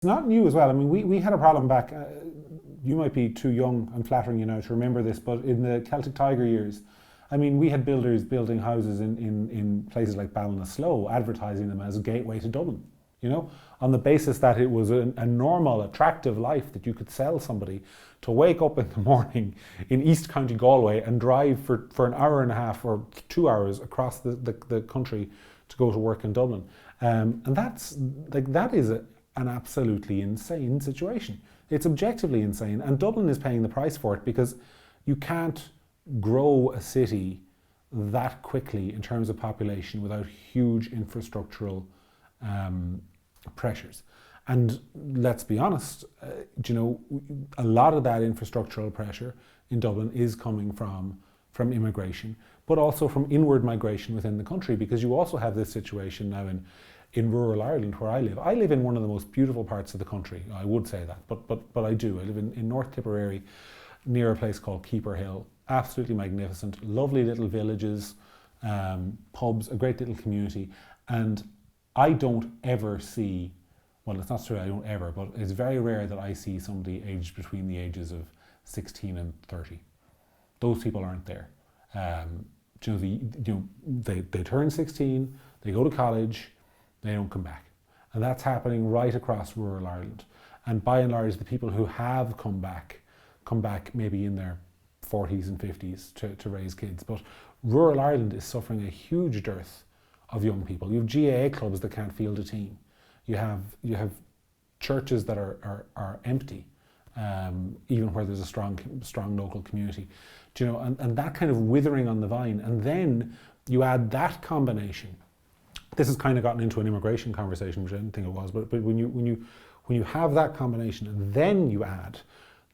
It's not new as well. I mean, we had a problem back, you might be too young, I'm flattering you now to remember this, but in the Celtic Tiger years, I mean, we had builders building houses in places like Ballinasloe, advertising them as a gateway to Dublin, you know, on the basis that it was a normal, attractive life that you could sell somebody to wake up in the morning in East County Galway and drive for an hour and a half or 2 hours across the country to go to work in Dublin. And that's, like, that is an absolutely insane situation. It's objectively insane, and Dublin is paying the price for it because you can't grow a city that quickly in terms of population without huge infrastructural pressures. And let's be honest, you know, a lot of that infrastructural pressure in Dublin is coming from immigration, but also from inward migration within the country, because you also have this situation now in rural Ireland where I live. I live in one of the most beautiful parts of the country, I would say that, but I do. I live in North Tipperary, near a place called Keeper Hill. Absolutely magnificent, lovely little villages, pubs, a great little community. And I don't ever see, well, it's not true I don't ever, but it's very rare that I see somebody aged between the ages of 16 and 30. Those people aren't there. They turn 16, they go to college, they don't come back. And that's happening right across rural Ireland. And by and large, the people who have come back maybe in their 40s and 50s to raise kids. But rural Ireland is suffering a huge dearth of young people. You have GAA clubs that can't field a team. You have churches that are empty, even where there's a strong local community. Do you know, and that kind of withering on the vine. And then you add that combination. This has kind of gotten into an immigration conversation, which I didn't think it was, but when you have that combination, and then you add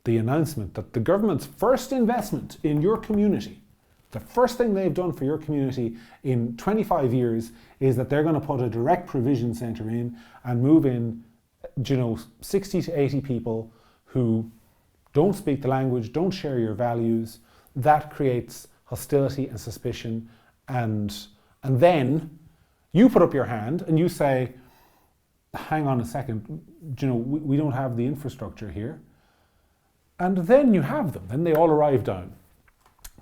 the announcement that the government's first investment in your community, the first thing they've done for your community in 25 years is that they're going to put a direct provision centre in and move in, you know, 60 to 80 people who don't speak the language, don't share your values. That creates hostility and suspicion, and then you put up your hand and you say, hang on a second, you know, we don't have the infrastructure here. And then you have them, then they all arrive down.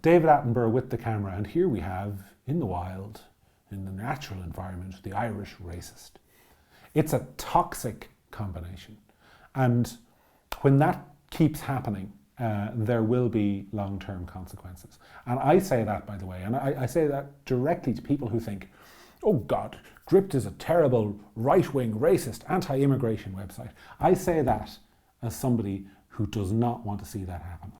David Attenborough with the camera, and here we have, in the wild, in the natural environment, the Irish racist. It's a toxic combination. And when that keeps happening, there will be long-term consequences. And I say that, by the way, and I say that directly to people who think, oh God, Gript is a terrible right-wing, racist, anti-immigration website. I say that as somebody who does not want to see that happen.